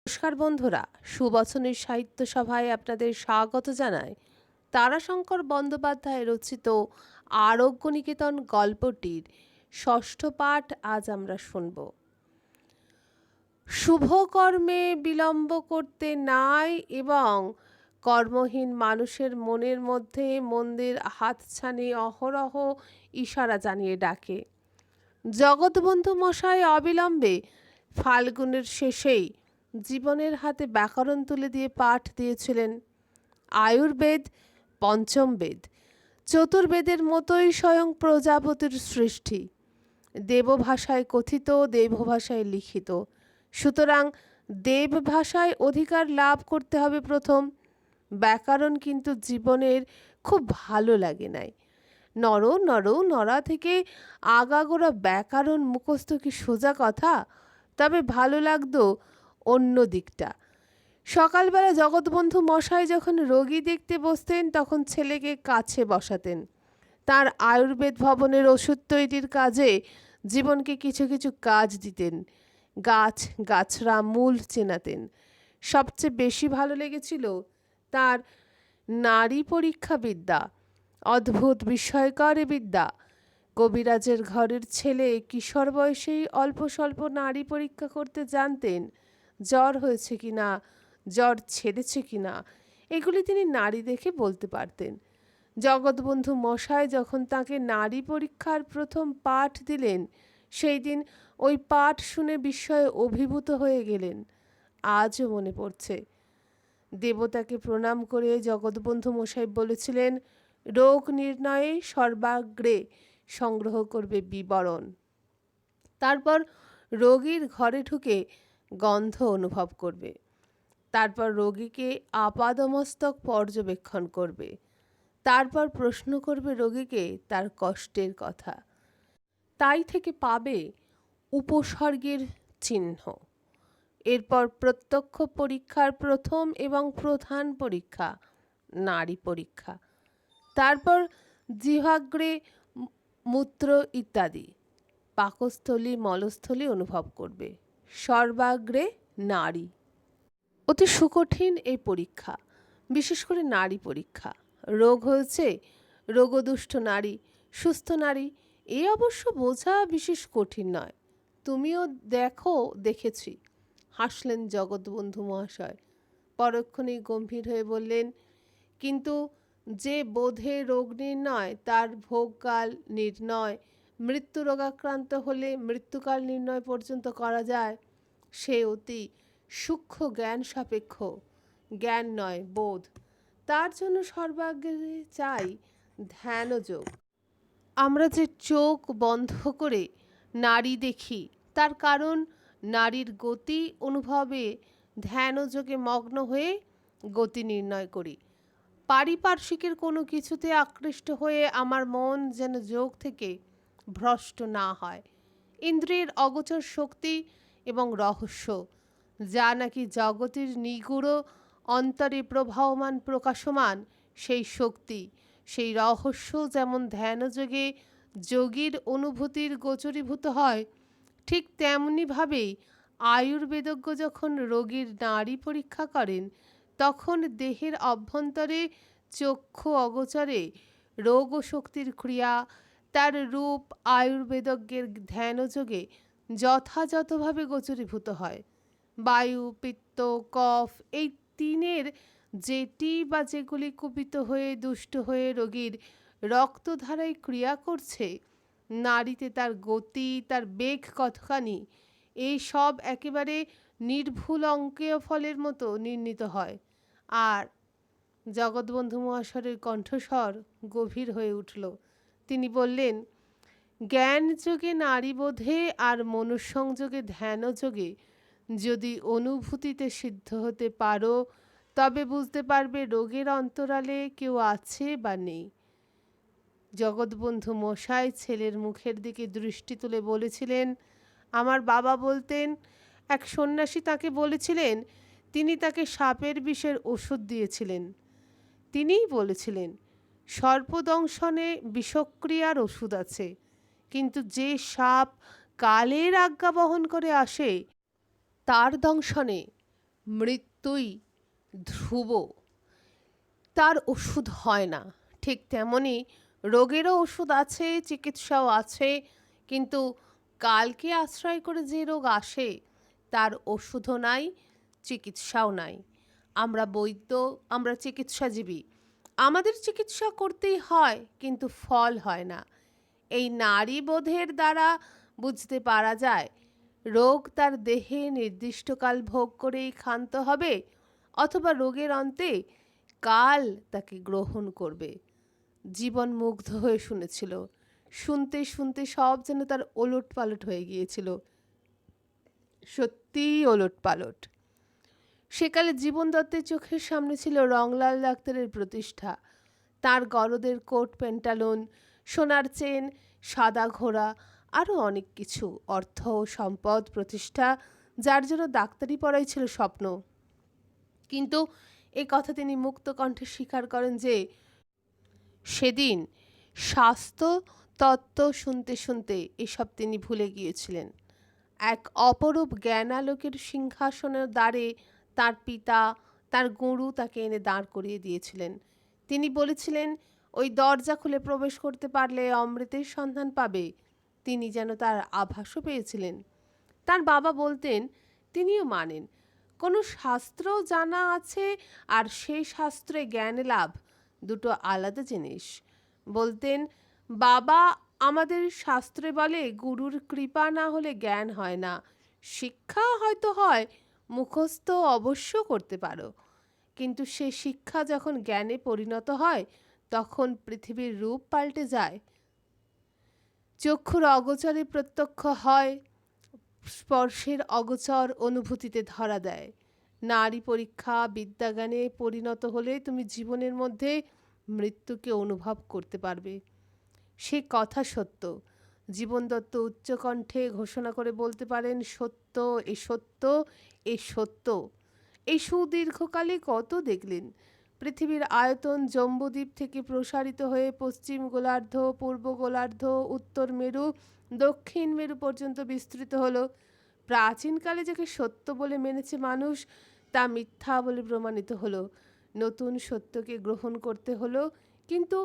নমস্কার বন্ধুরা, সুবচনের সাহিত্য সভায় আপনাদের স্বাগত জানায়। তারাশঙ্কর বন্দ্যোপাধ্যায় রচিত আরোগ্য নিকেতন গল্পটির ষষ্ঠ পাঠ আজ আমরা শুনব। শুভ কর্মে বিলম্ব করতে নাই এবং কর্মহীন মানুষের মনের মধ্যে মন্দের হাতছানি অহরহ ইশারা জানিয়ে ডাকে। জগৎবন্ধু মশাই অবিলম্বে ফাল্গুনের শেষেই জীবনের হাতে ব্যাকরণ তুলে দিয়ে পাঠ দিয়েছিলেন। আয়ুর্বেদ পঞ্চম বেদ, চতুর্বেদের মতোই স্বয়ং প্রজাপতির সৃষ্টি, দেবভাষায় কথিত, দেবভাষায় লিখিত। সুতরাং দেব ভাষায় অধিকার লাভ করতে হবে প্রথম। ব্যাকরণ কিন্তু জীবনের খুব ভালো লাগে নাই। নরা থেকে আগাগোড়া ব্যাকরণ মুখস্থ কি সোজা কথা? তবে ভালো লাগতো অন্য দিকটা। সকালবেলা জগৎবন্ধু মশাই যখন রোগী দেখতে বসতেন তখন ছেলেকে কাছে বসাতেন। তার আয়ুর্বেদ ভবনের ওষুধ তৈরির কাজে জীবনকে কিছু কিছু কাজ দিতেন। গাছরা মূল চেনাতেন। সবচেয়ে বেশি ভালো লেগেছিল তার নারী পরীক্ষা বিদ্যা। অদ্ভুত বিস্ময়কর বিদ্যা। কবিরাজের ঘরের ছেলে কিশোর বয়সেই অল্প স্বল্প নারী পরীক্ষা করতে জানতেন। জ্বর হয়েছে কিনা, জ্বর ছেড়েছে কিনা, এগুলি তিনি নারী দেখে বলতে পারতেন। জগৎবন্ধু মশাই যখন তাকে নারী পরীক্ষার প্রথম পাঠ দিলেন, সেই দিন ওই পাঠ শুনে বিস্ময়ে অভিভূত হয়ে গেলেন। আজও মনে পড়ছে। দেবতাকে প্রণাম করে জগৎবন্ধু মশাই বলেছিলেন, রোগ নির্ণয়ে সর্বাগ্রে সংগ্রহ করবে বিবরণ। তারপর রোগীর ঘরে ঢুকে গন্ধ অনুভব করবে। তারপর রোগীকে আপাদমস্তক পর্যবেক্ষণ করবে। তারপর প্রশ্ন করবে রোগীকে তার কষ্টের কথা। তাই থেকে পাবে উপসর্গের চিহ্ন। এরপর প্রত্যক্ষ পরীক্ষার প্রথম এবং প্রধান পরীক্ষা নারী পরীক্ষা। তারপর জিহ্বাগ্রে মূত্র ইত্যাদি, পাকস্থলী মলস্থলী অনুভব করবে। সর্বাগ্রে নারী। অতি সুকঠিন এই পরীক্ষা, বিশেষ করে নারী পরীক্ষা। রোগ হয়েছে, রোগদুষ্ট নারী, সুস্থ নারী, এ অবশ্য বোঝা বিশেষ কঠিন নয়। তুমিও দেখেছি, হাসলেন জগৎবন্ধু মহাশয়। পরক্ষণেই গম্ভীর হয়ে বললেন, কিন্তু যে বোধে রোগ নির্ণয় তার ভোগকাল নির্ণয়, মৃত্যু রোগাক্রান্ত হলে মৃত্যুকাল নির্ণয় পর্যন্ত করা যায়, সে অতি সূক্ষ্ম জ্ঞান সাপেক্ষ, জ্ঞান নয় বোধ। তার জন্য সর্বাগ্রে চাই ধ্যানযোগ। আমরা যে চোখ বন্ধ করে নারী দেখি, তার কারণ নারীর গতি অনুভবে ধ্যানযোগে মগ্ন হয়ে গতি নির্ণয় করি। পারিপার্শ্বিকের কোনো কিছুতে আকৃষ্ট হয়ে আমার মন যেন যোগ থেকে ভ্রষ্ট না হয়। ইন্দ্রিয়ের অগোচর শক্তি এবং রহস্য, যা নাকি জগতের নিগূঢ় অন্তরে প্রবাহমান প্রকাশমান, সেই শক্তি, সেই রহস্য যেমন ধ্যানযোগে যোগীর অনুভূতির গোচরীভূত হয়, ঠিক তেমনিভাবেই আয়ুর্বেদজ্ঞ যখন রোগীর নাড়ী পরীক্ষা করেন, তখন দেহের অভ্যন্তরে চক্ষু অগোচরে রোগ ও শক্তির ক্রিয়া, তার রূপ আয়ুর্বেদজ্ঞের ধ্যানযোগে যথাযথভাবে গোচরীভূত হয়। বায়ু, পিত্ত, কফ এই তিনের যেটি বা যেগুলি কুপিত হয়ে দুষ্ট হয়ে রোগীর রক্তধারায় ক্রিয়া করছে, নাড়িতে তার গতি, তার বেগ কতখানি, এই সব একেবারে নির্ভুল অঙ্কেয় ফলের মতো নির্ণীত হয়। আর জগৎবন্ধু মহাশয়ের কণ্ঠস্বর গভীর হয়ে উঠল। তিনি বললেন, জ্ঞানযোগে নারীবোধে আর মনুসংযোগে ধ্যানযোগে যদি অনুভূতিতে সিদ্ধ হতে পারো, তবে বুঝতে পারবে রোগের অন্তরালে কেউ আছে বা নেই। জগৎবন্ধু মশাই ছেলের মুখের দিকে দৃষ্টি তুলে বলেছিলেন, আমার বাবা বলতেন, এক সন্ন্যাসী তাকে বলেছিলেন, তিনি তাকে সাপের বিষের ওষুধ দিয়েছিলেন। তিনিই বলেছিলেন, সর্পদংশনে বিষক্রিয়ার ওষুধ আছে, কিন্তু যে সাপ কালের আজ্ঞা বহন করে আসে, তার দংশনে মৃত্যুই ধ্রুব, তার ওষুধ হয় না। ঠিক তেমনি রোগেরও ওষুধ আছে, চিকিৎসাও আছে, কিন্তু কালকে আশ্রয় করে যে রোগ আসে তার ওষুধও নাই, চিকিৎসাও নাই। আমরা বৈদ্য, আমরা চিকিৎসাজীবী, আমাদের চিকিৎসা করতেই হয়, কিন্তু ফল হয় না। এই নারী বোধের দ্বারা বুঝতে পারা যায় রোগ তার দেহে নির্দিষ্টকাল ভোগ করেই ক্ষান্ত হবে, অথবা রোগের অন্তে কাল তাকে গ্রহণ করবে। জীবন মুগ্ধ হয়ে শুনেছিল। শুনতে শুনতে সব যেন তার ওলট পালট হয়ে গিয়েছিল, সত্যিই ওলট পালট। সেকালে জীবন দত্তের চোখের সামনে ছিল রংলাল ডাক্তারের প্রতিষ্ঠা, তার গরদের কোট প্যান্টালুন, সোনার চেন, সাদা ঘোড়া, আরও অনেক কিছু, অর্থ সম্পদ, প্রতিষ্ঠা, যার জন্য ডাক্তারি পড়াই ছিল স্বপ্ন। কিন্তু এ কথা তিনি মুক্ত কণ্ঠে স্বীকার করেন যে সেদিন স্বাস্থ্য তত্ত্ব শুনতে শুনতে এসব তিনি ভুলে গিয়েছিলেন। এক অপরূপ জ্ঞানালোকের সিংহাসনের দ্বারে তার পিতা, তার গুরু তাকে এনে দাঁড় করিয়ে দিয়েছিলেন। তিনি বলেছিলেন ওই দরজা খুলে প্রবেশ করতে পারলে অমৃতের সন্ধান পাবে। তিনি যেন তার আভাসও পেয়েছিলেন। তার বাবা বলতেন, তিনিও মানেন, কোনো শাস্ত্র জানা আছে আর সেই শাস্ত্রে জ্ঞান লাভ দুটো আলাদা জিনিস। বলতেন, বাবা আমাদের শাস্ত্রে বলে গুরুর কৃপা না হলে জ্ঞান হয় না। শিক্ষা হয়তো হয়, মুখস্থ অবশ্য করতে পারো, কিন্তু সে শিক্ষা যখন জ্ঞানে পরিণত হয় তখন পৃথিবীর রূপ পাল্টে যায়। চক্ষুর অগোচরে প্রত্যক্ষ হয়, স্পর্শের অগোচর অনুভূতিতে ধরা দেয়। নারী পরীক্ষা বিদ্যাজ্ঞানে পরিণত হলে তুমি জীবনের মধ্যে মৃত্যুকে অনুভব করতে পারবে। সে কথা সত্য। জীবন দত্ত উচ্চকণ্ঠে ঘোষণা করে বলতে পারেন, সত্য, এ সত্য, এ সত্য। এই সুদীর্ঘকালে কত দেখলেন। পৃথিবীর আয়তন জম্বুদ্বীপ থেকে প্রসারিত হয়ে পশ্চিম গোলার্ধ, পূর্ব গোলার্ধ, উত্তর মেরু, দক্ষিণ মেরু পর্যন্ত বিস্তৃত হলো। প্রাচীনকালে যাকে সত্য বলে মেনেছে মানুষ, তা মিথ্যা বলে প্রমাণিত হলো। নতুন সত্যকে গ্রহণ করতে হলো, কিন্তু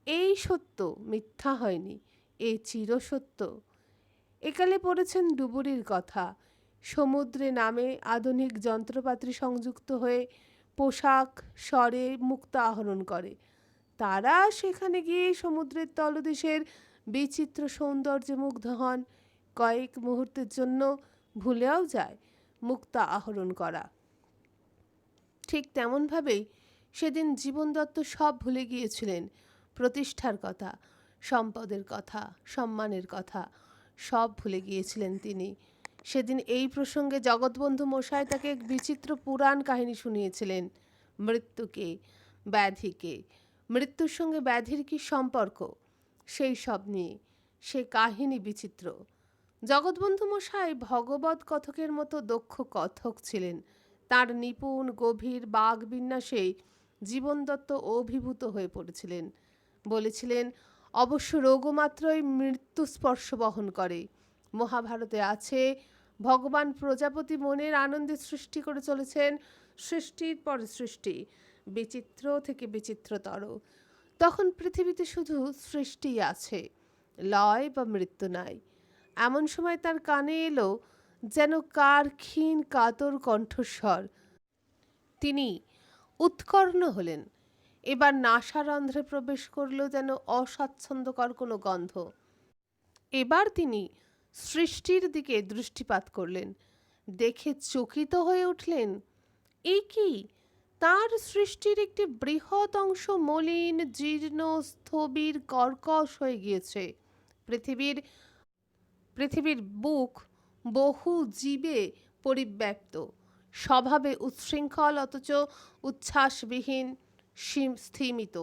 এই সত্য মিথ্যা হয়নি, এ চিরসত্য। একালে পড়েছেন ডুবুরির কথা। সমুদ্রে নামে আধুনিক যন্ত্রপাতি সংযুক্ত হয়ে পোশাক স্বরে মুক্তা আহরণ করে। তারা সেখানে গিয়ে সমুদ্রের তলদেশের বিচিত্র সৌন্দর্যে মুগ্ধ হন, কয়েক মুহূর্তের জন্য ভুলেও যায় মুক্তা আহরণ করা। ঠিক তেমনভাবেই সেদিন জীবন দত্ত সব ভুলে গিয়েছিলেন। প্রতিষ্ঠার কথা, সম্পদের কথা, সম্মানের কথা, সব ভুলে গিয়েছিলেন তিনি। সেদিন এই প্রসঙ্গে জগৎবন্ধু মশাই তাকে এক বিচিত্র পুরাণ কাহিনী শুনিয়েছিলেন। মৃত্যুকে, ব্যাধিকে, মৃত্যুর সঙ্গে ব্যাধির কী সম্পর্ক, সেই সব নিয়ে সে কাহিনী বিচিত্র। জগৎবন্ধু মশাই ভগবৎ কথকের মতো দক্ষ কথক ছিলেন। তার নিপুণ গভীর বাগবিন্যাসে জীবন দত্ত অভিভূত হয়ে পড়েছিলেন। বলেছিলেন, অবশ্য রোগও মাত্রই মৃত্যু স্পর্শ বহন করে। মহাভারতে আছে, ভগবান প্রজাপতি মনের আনন্দে সৃষ্টি করে চলেছেন সৃষ্টির পর সৃষ্টি, বিচিত্র থেকে বিচিত্রতর। তখন পৃথিবীতে শুধু সৃষ্টিই আছে, লয় বা মৃত্যু নাই। এমন সময় তার কানে এলো যেন কার ক্ষীণ কাতর কণ্ঠস্বর। তিনি উৎকর্ণ হলেন। এবার নাসারন্ধ্রে প্রবেশ করল যেন অস্বাচ্ছন্দ্যকর কোনো গন্ধ। এবার তিনি সৃষ্টির দিকে দৃষ্টিপাত করলেন। দেখে চকিত হয়ে উঠলেন, এ কি, তার সৃষ্টির একটি বৃহৎ অংশ মলিন, জীর্ণ, স্থবির, কর্কশ হয়ে গিয়েছে। পৃথিবীর বুক বহু জীবে পরিব্যাপ্ত, স্বভাবে উচ্ছৃঙ্খল অথচ উচ্ছ্বাসবিহীন, স্থিমিত।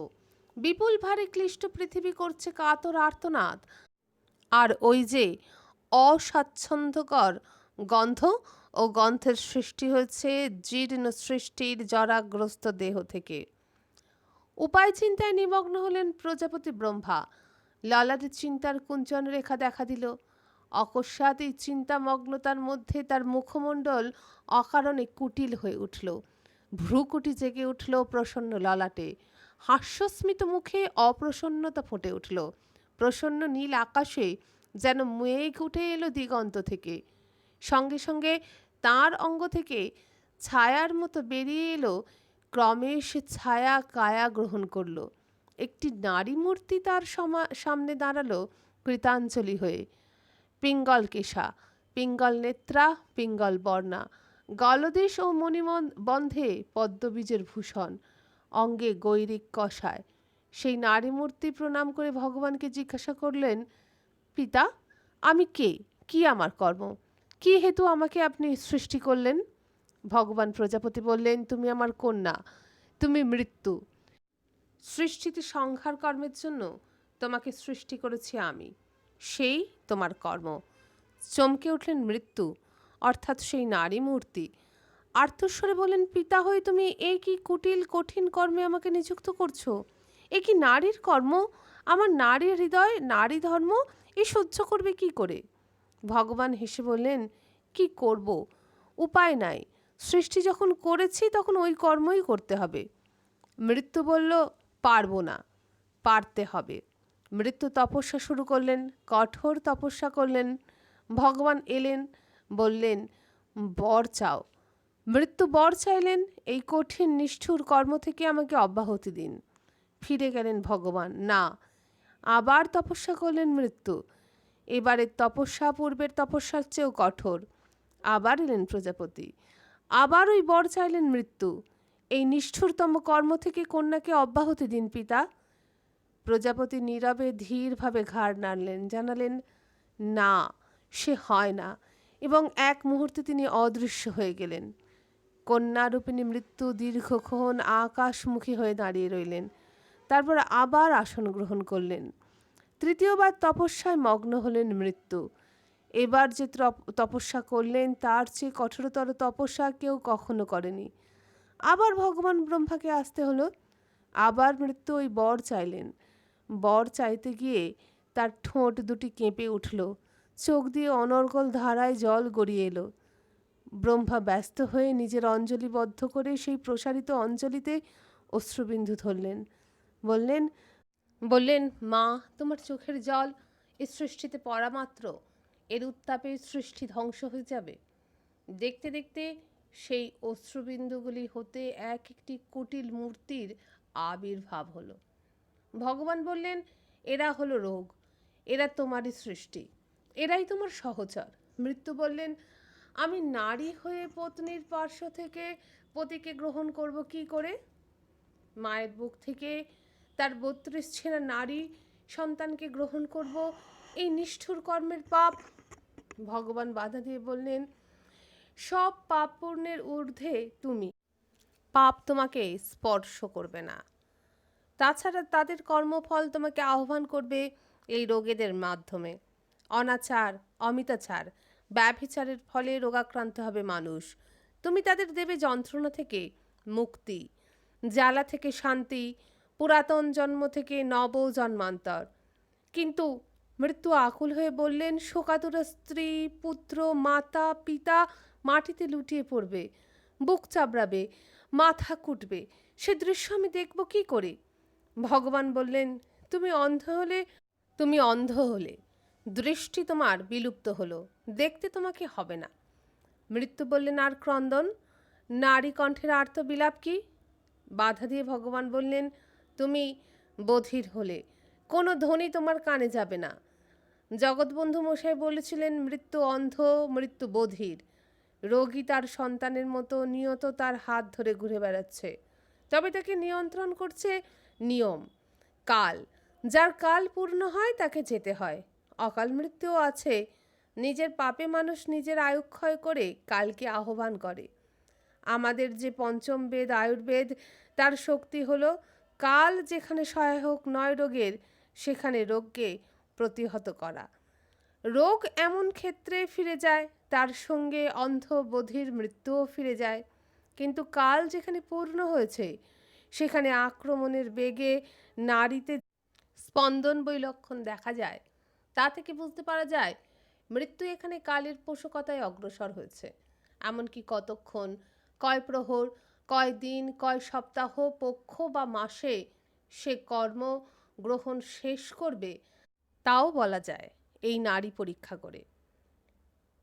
বিপুল ভারে ক্লিষ্ট পৃথিবী করছে কাতর আর্তনাদ। আর ওই যে অস্বাচ্ছন্দ্যকর গন্ধ, ও গন্ধের সৃষ্টি হয়েছে জীর্ণ সৃষ্টির জরাগ্রস্ত দেহ থেকে। উপায় চিন্তায় নিমগ্ন হলেন প্রজাপতি ব্রহ্মা। ললাটে চিন্তার কুঞ্চন রেখা দেখা দিল। অকস্মাৎ এই চিন্তামগ্নতার মধ্যে তার মুখমণ্ডল অকারণে কুটিল হয়ে উঠল, ভ্রুকুটি জেগে উঠল প্রসন্ন ললাটে, হাস্যস্মিত মুখে অপ্রসন্নতা ফুটে উঠল, প্রসন্ন নীল আকাশে যেন মেঘ উঠে এলো দিগন্ত থেকে। সঙ্গে সঙ্গে তাঁর অঙ্গ থেকে ছায়ার মতো বেরিয়ে এলো, ক্রমে সে ছায়া কায়া গ্রহণ করল। একটি নারী মূর্তি তার সামনে দাঁড়ালো কৃতাঞ্জলি হয়ে। পিঙ্গল কেশা, পিঙ্গল নেত্রা, পিঙ্গল বর্ণা, গলদেশ ও মণিবন্ধে পদ্মবীজের ভূষণ, অঙ্গে গৈরিক কষায়। সেই নারী মূর্তি প্রণাম করে ভগবানকে জিজ্ঞাসা করলেন, পিতা, আমি কে? কি আমার কর্ম? কি হেতু আমাকে আপনি সৃষ্টি করলেন? ভগবান প্রজাপতি বললেন, তুমি আমার কন্যা, তুমি মৃত্যু। সৃষ্টিতে সংহার কর্মের জন্য তোমাকে সৃষ্টি করেছি আমি, সেই তোমার কর্ম। চমকে উঠলেন মৃত্যু, অর্থাৎ সেই নারী মূর্তি। আর্তস্বরে বললেন, পিতা হয়ে তুমি এই কি কুটিল কঠিন কর্মে আমাকে নিযুক্ত করছো? এ কি নারীর কর্ম? আমার নারী হৃদয়, নারী ধর্ম এ সহ্য করবে কি করে? ভগবান হেসে বললেন, কি করব, উপায় নাই, সৃষ্টি যখন করেছি তখন ওই কর্মই করতে হবে। মৃত্যু বলল, পারবো না। পারতে হবে। মৃত্যু তপস্যা শুরু করলেন, কঠোর তপস্যা করলেন। ভগবান এলেন, বললেন, বর চাও। মৃত্যু বর চাইলেন, এই কঠিন নিষ্ঠুর কর্ম থেকে আমাকে অব্যাহতি দিন। ফিরে গেলেন ভগবান, না। আবার তপস্যা করলেন মৃত্যু। এবারের তপস্যা পূর্বের তপস্যার চেয়েও কঠোর। আবার এলেন প্রজাপতি, আবার ওই বর চাইলেন মৃত্যু, এই নিষ্ঠুরতম কর্ম থেকে কন্যাকে অব্যাহতি দিন পিতা। প্রজাপতি নীরবে ধীরভাবে ঘাড় নাড়লেন, জানালেন, না, সে হয় না, এবং এক মুহূর্তে তিনি অদৃশ্য হয়ে গেলেন। কন্যারূপিণী মৃত্যু দীর্ঘক্ষণ আকাশমুখী হয়ে দাঁড়িয়ে রইলেন, তারপর আবার আসন গ্রহণ করলেন। তৃতীয়বার তপস্যায় মগ্ন হলেন মৃত্যু। এবার যে তপস্যা করলেন তার চেয়ে কঠোরতর তপস্যা কেউ কখনো করেনি। আবার ভগবান ব্রহ্মাকে আসতে হলো। আবার মৃত্যু ওই বর চাইলেন। বর চাইতে গিয়ে তার ঠোঁট দুটি কেঁপে উঠল, চোখ দিয়ে অনর্গল ধারায় জল গড়িয়ে এলো। ব্রহ্মা ব্যস্ত হয়ে নিজের অঞ্জলিবদ্ধ করে সেই প্রসারিত অঞ্জলিতে অশ্রুবিন্দু ধরলেন। বললেন, মা, তোমার চোখের জল এই সৃষ্টিতে পড়া মাত্র এর উত্তাপে সৃষ্টি ধ্বংস হয়ে যাবে। দেখতে দেখতে সেই অশ্রুবিন্দুগুলি হতে এক একটি কুটিল মূর্তির আবির্ভাব হলো। ভগবান বললেন, এরা হলো রোগ, এরা তোমারই সৃষ্টি, এরাই তোমার সহচর। মৃত্যু বললেন, আমি নারী হয়ে পত্নীর পার্শ্ব থেকে পতিকে গ্রহণ করব কি করে? মায়ের বুক থেকে তার 32 ছেঁড়া নারী সন্তানকে গ্রহণ করব, এই নিষ্ঠুর কর্মের পাপ। ভগবান বাধা দিয়ে বললেন, সব পাপ পুণ্যের ঊর্ধ্বে তুমি, পাপ তোমাকে স্পর্শ করবে না। তাছাড়া তাদের কর্মফল তোমাকে আহ্বান করবে এই রোগীদের মাধ্যমে। অনাচার, অমিতাচার, ব্যভিচারের ফলে রোগাক্রান্ত হবে মানুষ। তুমি তাদের দেবে যন্ত্রণা থেকে মুক্তি, জ্বালা থেকে শান্তি, পুরাতন জন্ম থেকে নব জন্মান্তর। কিন্তু মৃত্যু আকুল হয়ে বললেন, শোকাতুরা স্ত্রী, পুত্র, মাতা, পিতা মাটিতে লুটিয়ে পড়বে, বুক চাবড়াবে, মাথা কুটবে, সে দৃশ্য আমি দেখব কি করে? ভগবান বললেন, তুমি অন্ধ হলে, দৃষ্টি তোমার বিলুপ্ত হলো, দেখতে তোমাকে হবে না। মৃত্যু বললেন, আর ক্রন্দন, নারী কণ্ঠের আর্ত বিলাপ কি? বাধা দিয়ে ভগবান বললেন, তুমি বধির হলে, কোনো ধ্বনি তোমার কানে যাবে না। জগৎবন্ধু মশাই বলেছিলেন, মৃত্যু অন্ধ, মৃত্যু বধির। রোগী তার সন্তানের মতো নিয়ত তার হাত ধরে ঘুরে বেড়াচ্ছে, তবে তাকে নিয়ন্ত্রণ করছে নিয়ম, কাল। যার কাল পূর্ণ হয় তাকে যেতে হয়। অকাল মৃত্যুও আছে। নিজের পাপে মানুষ নিজের আয়ুক্ষয় করে কালকে আহ্বান করে। আমাদের যে পঞ্চম বেদ আয়ুর্বেদ, তার শক্তি হলো কাল যেখানে সহায়ক নয় রোগের, সেখানে রোগকে প্রতিহত করা। রোগ এমন ক্ষেত্রে ফিরে যায়, তার সঙ্গে অন্ধ বধির মৃত্যুও ফিরে যায়। কিন্তু কাল যেখানে পূর্ণ হয়েছে, সেখানে আক্রমণের বেগে নারীতে স্পন্দন বৈলক্ষণ দেখা যায়। তা থেকে বুঝতে পারা যায় মৃত্যু এখানে কালের পোষকতায় অগ্রসর হয়েছে। এমনকি কতক্ষণ, কয় প্রহর, কয় দিন, কয় সপ্তাহ, পক্ষ বা মাসে সে কর্ম গ্রহণ শেষ করবে তাও বলা যায় এই নাড়ি পরীক্ষা করে।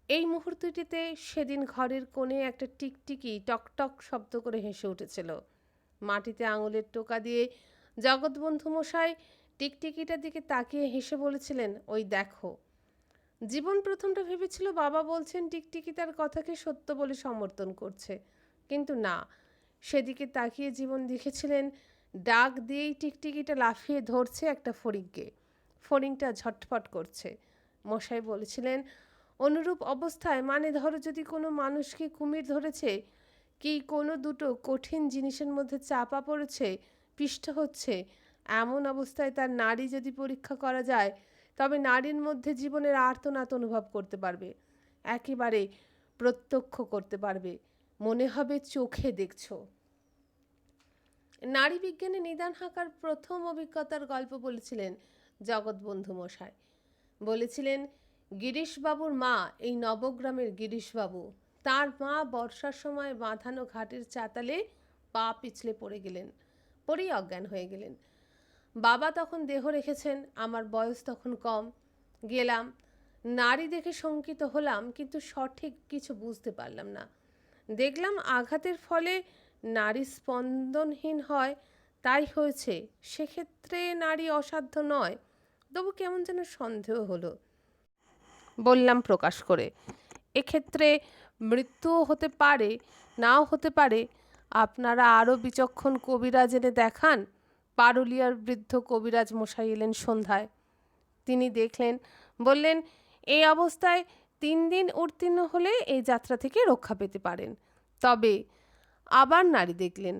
এই মুহূর্তটিতে সেদিন ঘরের কোণে একটা টিকটিকি টকটক শব্দ করে হেসে উঠেছিল। মাটিতে আঙুলের টোকা দিয়ে জগৎবন্ধু মশাই টিকটিকিটার দিকে তাকিয়ে হেসে বলেছিলেন, ওই দেখো। জীবন প্রথমটা ভেবেছিল বাবা বলছেন টিকটিকি তার কথাকে সত্য বলে সমর্থন করছে, কিন্তু না, সেদিকে তাকিয়ে জীবন দেখেছিলেন ডাক দিয়েই টিকটিকিটা লাফিয়ে ধরছে একটা ফড়িংকে। ফড়িংটা ঝটফট করছে। মশাই বলেছিলেন, অনুরূপ অবস্থায় মানে ধরো যদি কোনো মানুষকে কুমির ধরেছে, কি কোনো দুটো কঠিন জিনিসের মধ্যে চাপা পড়েছে, পিষ্ট হচ্ছে, এমন অবস্থায় তার নাড়ি যদি পরীক্ষা করা যায়, তবে নারীর মধ্যে জীবনের আর্তনাদ অনুভব করতে পারবে, একেবারে প্রত্যক্ষ করতে পারবে, মনে হবে চোখে দেখছো। নারী বিজ্ঞানে নিদান হাঁকার প্রথম অভিজ্ঞতার গল্প বলেছিলেন জগৎবন্ধু মশাই। বলেছিলেন, গিরিশবাবুর মা, এই নবগ্রামের গিরিশবাবু, তার মা বর্ষার সময় বাঁধানো ঘাটের চাতালে পা পিছলে পড়ে গেলেন, পড়েই অজ্ঞান হয়ে গেলেন। বাবা তখন দেহ রেখেছেন, আমার বয়স তখন কম। গেলাম, নারী দেখে শঙ্কিত হলাম, কিন্তু সঠিক কিছু বুঝতে পারলাম না। দেখলাম আঘাতের ফলে নারী স্পন্দনহীন হয়, তাই হয়েছে, সেক্ষেত্রে নারী অসাধ্য নয়। তবু কেমন যেন সন্দেহ হলো। বললাম প্রকাশ করে, এক্ষেত্রে মৃত্যুও হতে পারে, নাও হতে পারে। আপনারা আরও বিচক্ষণ কবিরাজ এনে দেখান। পারুলিয়ার বৃদ্ধ কবিরাজ মশাই এলেন সন্ধ্যায়। তিনি দেখলেন, বললেন, এই অবস্থায় 3 দিন উত্তীর্ণ হলে এই যাত্রা থেকে রক্ষা পেতে পারেন। তবে আবার নারী দেখলেন,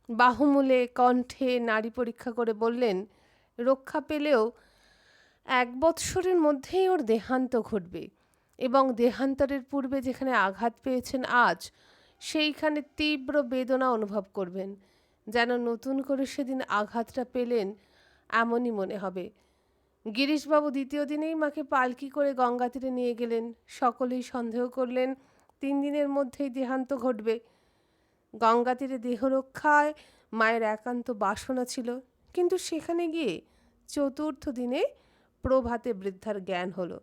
বাহুমূলে কণ্ঠে নারী পরীক্ষা করে বললেন, রক্ষা পেলেও 1 বৎসরের মধ্যেই ওর দেহান্ত ঘটবে, এবং দেহান্তরের পূর্বে যেখানে আঘাত পেয়েছেন আজ, সেইখানে তীব্র বেদনা অনুভব করবেন, যেন নতুন করে সেদিন আঘাতটা পেলেন এমনই মনে হবে। গিরিশবাবু দ্বিতীয় দিনেই মাকে পালকি করে গঙ্গা তীরে নিয়ে গেলেন। সকলেই সন্দেহ করলেন 3 দিনের মধ্যেই দেহান্ত ঘটবে। গঙ্গা তীরে দেহরক্ষায় মায়ের একান্ত বাসনা ছিল, কিন্তু সেখানে গিয়ে 4র্থ দিনে প্রভাতে বৃদ্ধার জ্ঞান হলো।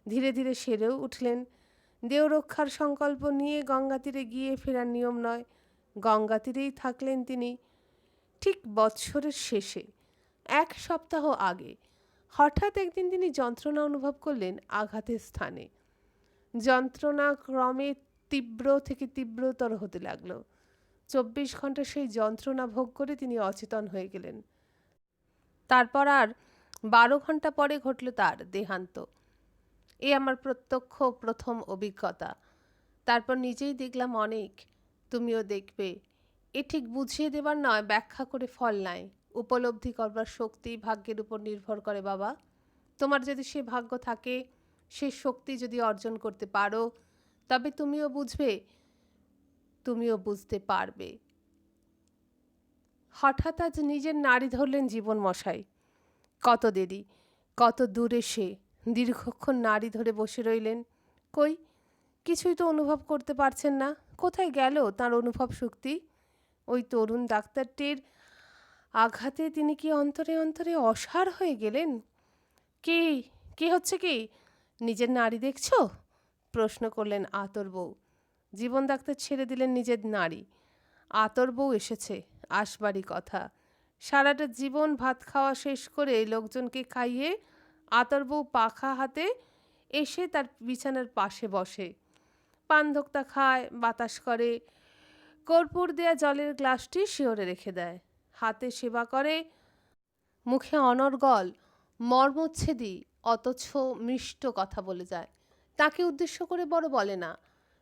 ধীরে ধীরে সেরেও উঠলেন। দেহরক্ষার সংকল্প নিয়ে গঙ্গা তীরে গিয়ে ফেরার নিয়ম নয়, গঙ্গা তীরেই থাকলেন তিনি। ঠিক বৎসরের শেষে 1 সপ্তাহ আগে হঠাৎ একদিন তিনি যন্ত্রণা অনুভব করলেন আঘাতের স্থানে। যন্ত্রণা ক্রমে তীব্র থেকে তীব্রতর হতে লাগলো। 24 ঘন্টা সেই যন্ত্রণা ভোগ করে তিনি অচেতন হয়ে গেলেন। তারপর আর 12 ঘন্টা পরে ঘটল তার দেহান্ত। এ আমার প্রত্যক্ষ প্রথম অভিজ্ঞতা। তারপর নিজেই দেখলাম অনেক, তুমিও দেখবে। এ ঠিক বুঝিয়ে দেবার নয়, ব্যাখ্যা করে ফল নাই। উপলব্ধি করবার শক্তি ভাগ্যের উপর নির্ভর করে বাবা। তোমার যদি সে ভাগ্য থাকে, সে শক্তি যদি অর্জন করতে পারো, তবে তুমিও বুঝবে, তুমিও বুঝতে পারবে। হঠাৎ আজ নিজের নাড়ি ধরলেন জীবন মশাই। কত দেরি, কত দূরে সে, দীর্ঘক্ষণ নাড়ি ধরে বসে রইলেন। কই, কিছুই তো অনুভব করতে পারছেন না। কোথায় গেল তার অনুভব শক্তি? ওই তরুণ ডাক্তারটির আঘাতে তিনি কি অন্তরে অন্তরে অসাড় হয়ে গেলেন? কি কি হচ্ছে কি? নিজের নাড়ি দেখছো? প্রশ্ন করলেন আতর বউ। জীবন ডাক্তার ছেড়ে দিলেন নিজের নাড়ি। আতর বউ এসেছে, আসবারই কথা। সারাটা জীবন ভাত খাওয়া শেষ করে লোকজনকে খাইয়ে আতর বউ পাখা হাতে এসে তার বিছানার পাশে বসে, পান ধোক্তা খায়, বাতাস করে, কর্পূর দেয়া জলের গ্লাসটি শিওরে রেখে দেয়, হাতে সেবা করে, মুখে অনর্গল মর্মচ্ছেদী অথচ মিষ্ট কথা বলে যায়। তাকে উদ্দেশ্য করে বড় বলে না,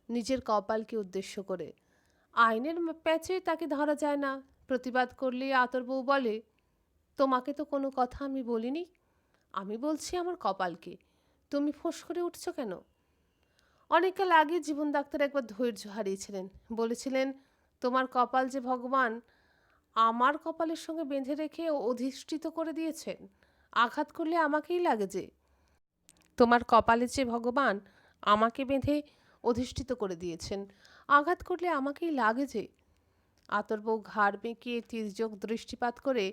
নিজের কপালকে উদ্দেশ্য করে। আইনের প্যাচে তাকে ধরা যায় না। প্রতিবাদ করলে আতর বউ বলে, তোমাকে তো কোনো কথা আমি বলিনি, আমি বলছি আমার কপালকে, তুমি ফোঁস করে উঠছ কেন? অনেককাল আগে জীবন ডাক্তার একবার ধৈর্য হারিয়েছিলেন। বলেছিলেন, তোমার কপাল যে ভগবান আমার কপালের সঙ্গে বেঁধে রেখে অধিষ্ঠিত করে দিয়েছেন, আঘাত করলে আমাকেই লাগে যে। তোমার কপালে যে ভগবান আমাকে বেঁধে অধিষ্ঠিত করে দিয়েছেন, আঘাত করলে আমাকেই লাগে যে। আতর ঘাড় বেঁকিয়ে তির্যক দৃষ্টিপাত করে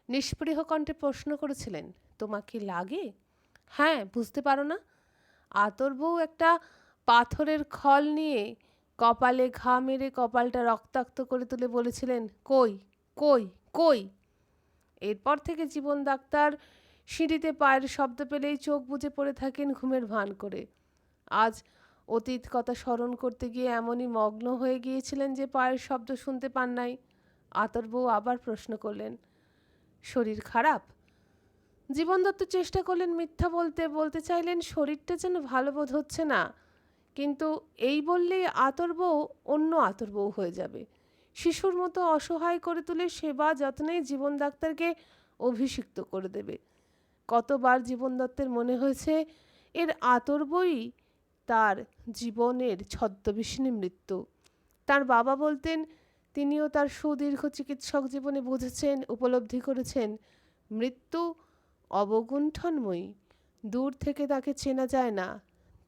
নিষ্পৃহ কণ্ঠে প্রশ্ন করেছিলেন, তোমাকে লাগে? হ্যাঁ, বুঝতে পারো না? আতর একটা পাথরের খল নিয়ে কপালে ঘা মেরে কপালটা রক্তাক্ত করে তুলে বলেছিলেন, কই কই কই। এরপর থেকে জীবন ডাক্তার সিঁড়িতে পায়ের শব্দ পেলেই চোখ বুজে পড়ে থাকেন ঘুমের ভান করে। আজ অতীত কথা স্মরণ করতে গিয়ে এমনই মগ্ন হয়ে গিয়েছিলেন যে পায়ের শব্দ শুনতে পান নাই। আতর আবার প্রশ্ন করলেন, শরীর খারাপ? জীবন দত্ত চেষ্টা করলেন মিথ্যা বলতে, বলতে চাইলেন শরীরটা যেন ভালো বোধ হচ্ছে না, কিন্তু এই বললেই আতর অন্য আতর হয়ে যাবে। শিশুর মতো অসহায় করে তুলে সেবা যত্নে জীবন ডাক্তারকে অভিষিক্ত করে দেবে। কতবার জীবন দত্তের মনে হয়েছে এর আতর তার জীবনের ছদ্মবেশিনী মৃত্যু। তার বাবা বলতেন, তিনিও তার সুদীর্ঘ চিকিৎসক জীবনে বুঝেছেন, উপলব্ধি করেছেন, মৃত্যু অবগুণ্ঠনময়ী। দূর থেকে তাকে চেনা যায় না,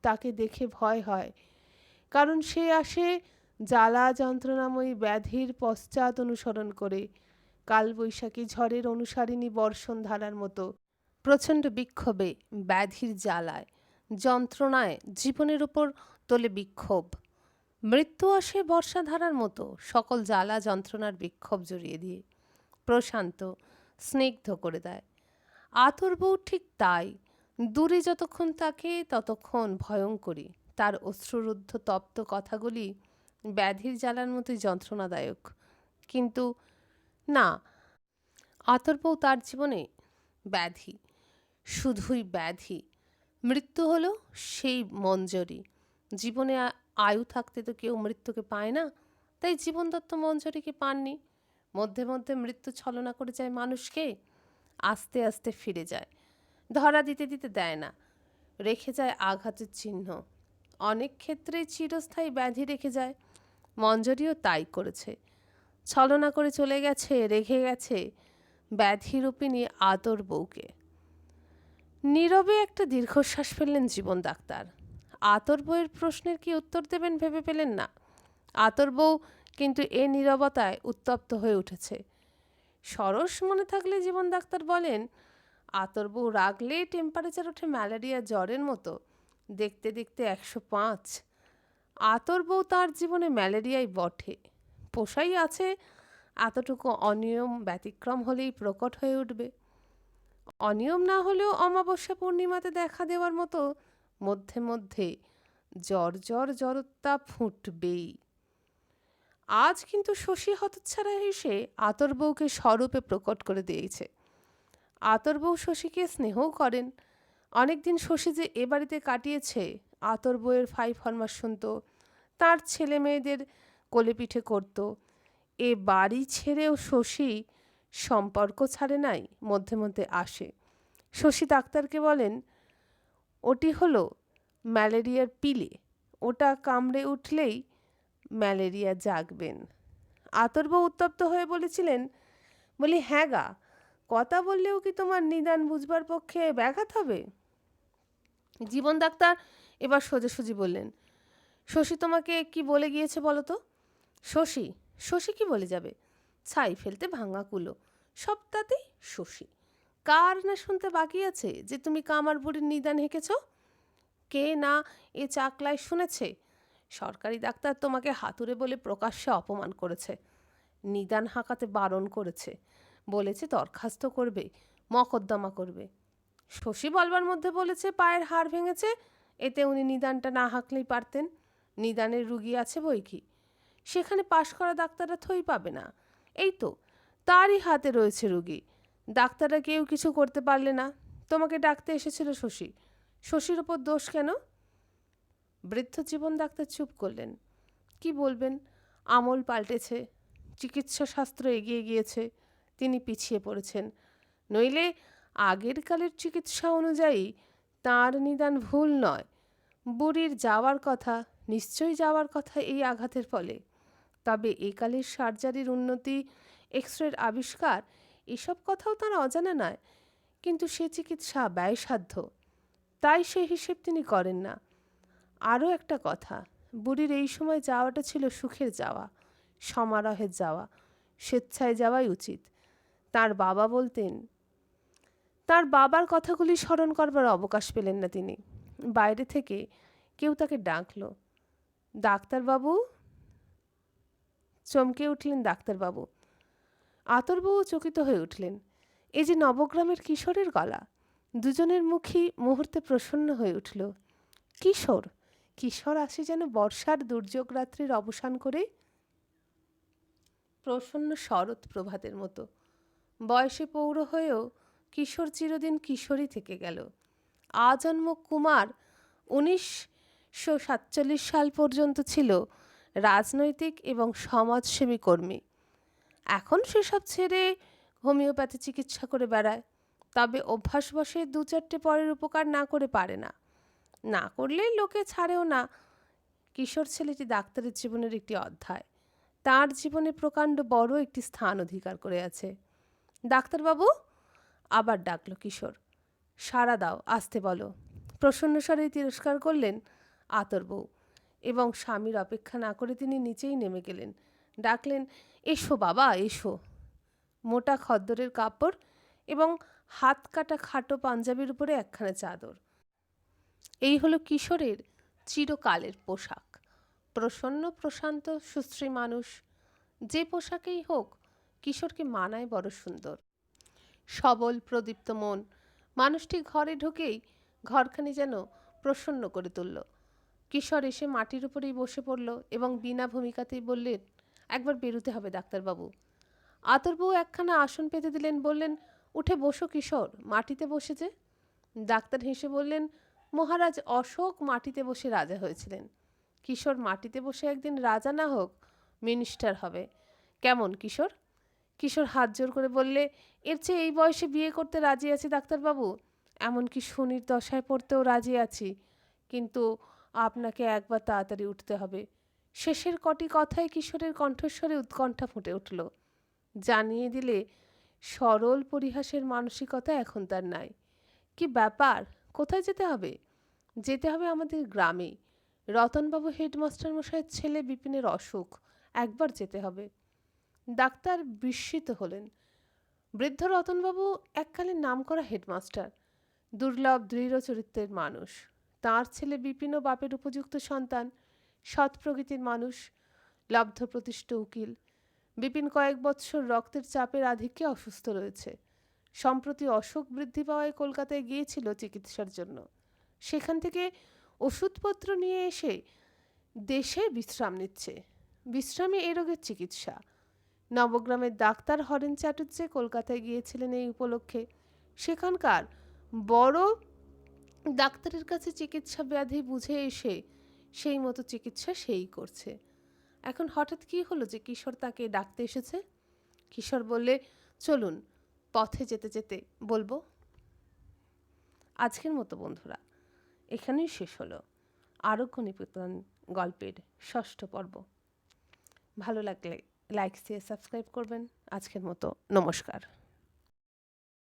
তাকে দেখে ভয় হয়, কারণ সে আসে জ্বালা যন্ত্রণাময়ী ব্যাধির পশ্চাৎ অনুসরণ করে, কালবৈশাখী ঝড়ের অনুসারিণী বর্ষণ ধারার মতো, প্রচণ্ড বিক্ষোভে, ব্যাধির জ্বালায়, যন্ত্রণায় জীবনের উপর তোলে বিক্ষোভ। মৃত্যু আসে বর্ষাধারার মতো সকল জ্বালা যন্ত্রণার বিক্ষোভ জড়িয়ে দিয়ে প্রশান্ত স্নিগ্ধ করে দেয়। আতর ঠিক তাই, দূরে যতক্ষণ তাকে ততক্ষণ ভয়ঙ্করী। তার অশ্রুরুদ্ধ তপ্ত কথাগুলি ব্যাধির জ্বালার মতোই যন্ত্রণাদায়ক। কিন্তু না, আতর তার জীবনে ব্যাধি, শুধুই ব্যাধি। মৃত্যু হলো সেই মঞ্জরি। জীবনে আয়ু থাকতে তো কেউ মৃত্যুকে পায় না, তাই জীবন দত্ত মঞ্জরিকে পাননি। মধ্যে মধ্যে মৃত্যু ছলনা করে যায় মানুষকে, আস্তে আস্তে ফিরে যায়, ধরা দিতে দিতে দেয় না, রেখে যায় আঘাতের চিহ্ন। অনেক ক্ষেত্রে চিরস্থায়ী ব্যাধি রেখে যায়। মঞ্জরিও তাই করেছে, ছলনা করে চলে গেছে, রেখে গেছে ব্যাধিরূপিণী আতর নীরবে একটা দীর্ঘশ্বাস ফেললেন জীবন ডাক্তার। আতর প্রশ্নের কি উত্তর দেবেন ভেবে পেলেন না। আতর কিন্তু এ নীরবতায় উত্তপ্ত হয়ে উঠেছে। সরস মনে থাকলে জীবন ডাক্তার বলেন, আতর রাগলে টেম্পারেচার ওঠে ম্যালেরিয়া জ্বরের মতো, দেখতে দেখতে 105। আতর তার জীবনে ম্যালেরিয়াই বটে, পোষাই আছে, এতটুকু অনিয়ম ব্যতিক্রম হলেই প্রকট হয়ে উঠবে। অনিয়ম না হলেও অমাবস্যা পূর্ণিমাতে দেখা দেওয়ার মতো মধ্যে মধ্যে জড়োত্তাপ ফুটবেই। আজ কিন্তু শশী হতচ্ছাড়া এসে আতর স্বরূপে প্রকট করে দিয়েছে। আতর শশীকে স্নেহও করেন। অনেকদিন শশী যে এ বাড়িতে কাটিয়েছে, আতর ফাই ফরমাস শুনত, তার ছেলে মেয়েদের কোলে পিঠে করত। এ বাড়ি ছেড়েও শশী সম্পর্ক ছাড়ে নাই, মধ্যে মধ্যে আসে। শশী ডাক্তারকে বলেন, ওটি হলো ম্যালেরিয়ার পিলে, ওটা কামড়ে উঠলেই ম্যালেরিয়া জাগবেন। আতর উত্তপ্ত হয়ে বলেছিলেন, বলি হ্যাঁ গা, কথা বললেও কি তোমার নিদান বুঝবার পক্ষে ব্যাঘাত হবে? জীবন ডাক্তার এবার সোজাসুজি বললেন, শশী তোমাকে কি বলে গিয়েছে বলো তো? শশী শশী কি বলে যাবে? ছাই ফেলতে ভাঙা কুলো, সবটাতেই শশী। কার না শুনতে বাকি আছে যে তুমি কামার বুড়ির নিদান হেঁকেছ? কে না এ চাকলায় শুনেছে? সরকারি ডাক্তার তোমাকে হাতুড়ে বলে প্রকাশ্যে অপমান করেছে, নিদান হাঁকাতে বারণ করেছে, বলেছে দরখাস্ত করবে, মকদ্দমা করবে। শশী বলবার মধ্যে বলেছে পায়ের হাড় ভেঙেছে, এতে উনি নিদানটা না হাঁকলেই পারতেন, নিদানের রুগী আছে বই কি, সেখানে পাশ করা ডাক্তাররা থই পাবে না। এই তো তারই হাতে রয়েছে রুগী, ডাক্তাররা কেউ কিছু করতে পারলে না, তোমাকে ডাকতে এসেছিল শশী, শশীর ওপর দোষ কেন? বৃদ্ধ জীবন ডাক্তার চুপ করলেন। কি বলবেন, আমল পাল্টেছে, চিকিৎসা শাস্ত্র এগিয়ে গিয়েছে, তিনি পিছিয়ে পড়েছেন। নইলে আগের কালের চিকিৎসা অনুযায়ী তাঁর নিদান ভুল নয়, বুড়ির যাওয়ার কথা, নিশ্চয়ই যাওয়ার কথা এই আঘাতের ফলে। তবে একালের সার্জারির উন্নতি, এক্সরের আবিষ্কার, এসব কথাও তার অজানা নয়, কিন্তু সে চিকিৎসা ব্যয়সাধ্য। তাই সে হিসেব তিনি করেন না। আরও একটা কথা, বুড়ির এই সময় যাওয়াটা ছিল সুখের যাওয়া, সমারোহের যাওয়া, স্বেচ্ছায় যাওয়াই উচিত। তার বাবা বলতেন। তার বাবার কথাগুলি স্মরণ করবার অবকাশ পেলেন না তিনি। বাইরে থেকে কেউ তাকে ডাকল, ডাক্তারবাবু। চমকে উঠলেন ডাক্তারবাবু। আতরবাবু চকিত হয়ে উঠলেন। এ যে নবগ্রামের কিশোরের গলা। দুজনের মুখই মুহূর্তে প্রসন্ন হয়ে উঠল। কিশোর, কিশোর আসে যেন বর্ষার দুর্যোগ রাত্রির অবসান করে, প্রসন্ন শরৎ প্রভাতের মতো। বয়সে পৌর হয়েও কিশোর চিরদিন কিশোরই থেকে গেল। আজন্ম কুমার 1947 সাল পর্যন্ত ছিল রাজনৈতিক এবং সমাজসেবী কর্মী। এখন সেসব ছেড়ে হোমিওপ্যাথি চিকিৎসা করে বেড়ায়। তবে অভ্যাসবশে 2-4টে পরের উপকার না করে পারে না, না করলে লোকে ছাড়েও না। কিশোর ছেলেটি ডাক্তারের জীবনের একটি অধ্যায়, তার জীবনে প্রকাণ্ড বড় একটি স্থান অধিকার করে আছে। ডাক্তারবাবু, আবার ডাকলো কিশোর। সাড়া দাও, আসতে বলো। প্রসন্ন স্বরে তিরস্কার করলেন আতরবউ এবং স্বামীর অপেক্ষা না করে তিনি নিচেই নেমে গেলেন। ডাকলেন, এসো বাবা, এসো। মোটা খদ্দরের কাপড় এবং হাত কাটা খাটো পাঞ্জাবির উপরে একখানা চাদর, এই হলো কিশোরের চিরকালের পোশাক। প্রসন্ন প্রশান্ত সুশ্রী মানুষ, যে পোশাকেই হোক কিশোরকে মানায় বড় সুন্দর। সবল প্রদীপ্ত মন, মানুষটি ঘরে ঢুকেই ঘরখানি যেন প্রসন্ন করে তুলল। কিশোর এসে মাটির উপরেই বসে পড়ল এবং বিনা ভূমিকাতেই বললেন, একবার বেরোতে হবে ডাক্তারবাবু। আতরবউ একখানা আসন পেতে দিলেন, বললেন, উঠে বসো কিশোর, মাটিতে বসে যে। ডাক্তার হেসে বললেন, মহারাজ অশোক মাটিতে বসে রাজা হয়েছিলেন। কিশোর মাটিতে বসে একদিন রাজা না হোক মিনিস্টার হবে। কেমন কিশোর? কিশোর হাত জোর করে বললে, এর চেয়ে এই বয়সে বিয়ে করতে রাজি আছি ডাক্তারবাবু, এমনকি শনির দশায় পড়তেও রাজি আছি, কিন্তু আপনাকে একবার তাড়াতাড়ি উঠতে হবে। শেষের কটি কথায় কিশোরের কণ্ঠস্বরে উৎকণ্ঠা ফুটে উঠল। জানিয়ে দিলে সরল পরিহাসের মানসিকতা এখন তার নাই। কি ব্যাপার, কোথায় যেতে হবে? যেতে হবে আমাদের গ্রামে। রতনবাবু হেডমাস্টার মশাইয়ের ছেলে বিপিনের অসুখ, একবার যেতে হবে। ডাক্তার বিস্মিত হলেন। বৃদ্ধ রতনবাবু এককালে নামকরা হেডমাস্টার, দুর্লভ দৃঢ় চরিত্রের মানুষ। তাঁর ছেলে বিপিনও বাপের উপযুক্ত সন্তান, সৎ প্রকৃতির মানুষ, লব্ধ প্রতিষ্ঠ উকিল। বিপিন কয়েক বৎসর রক্তের চাপের আধিক্যে অসুস্থ রয়েছে। সম্প্রতি অসুখ বৃদ্ধি পাওয়ায় কলকাতায় গিয়েছিল চিকিৎসার জন্য। সেখান থেকে ওষুধপত্র নিয়ে এসে দেশে বিশ্রাম নিচ্ছে। বিশ্রামে এ রোগের চিকিৎসা। নবগ্রামের ডাক্তার হরেন চ্যাটুর্যে কলকাতায় গিয়েছিলেন এই উপলক্ষে। সেখানকার বড় ডাক্তারের কাছে চিকিৎসা ব্যাধি বুঝে এসে সেই মতো চিকিৎসা সেই করছে। এখন হঠাৎ কি হলো যে কিশোর তাকে ডাকতে এসেছে? কিশোর বললে, চলুন, পথে যেতে যেতে বলবো। আজকের মতো বন্ধুরা এখানেই শেষ হলো আরোগ্য নিবেদন গল্পের 6ষ্ঠ পর্ব। ভালো লাগলে লাইক দিয়ে সাবস্ক্রাইব করবেন। আজকের মতো নমস্কার।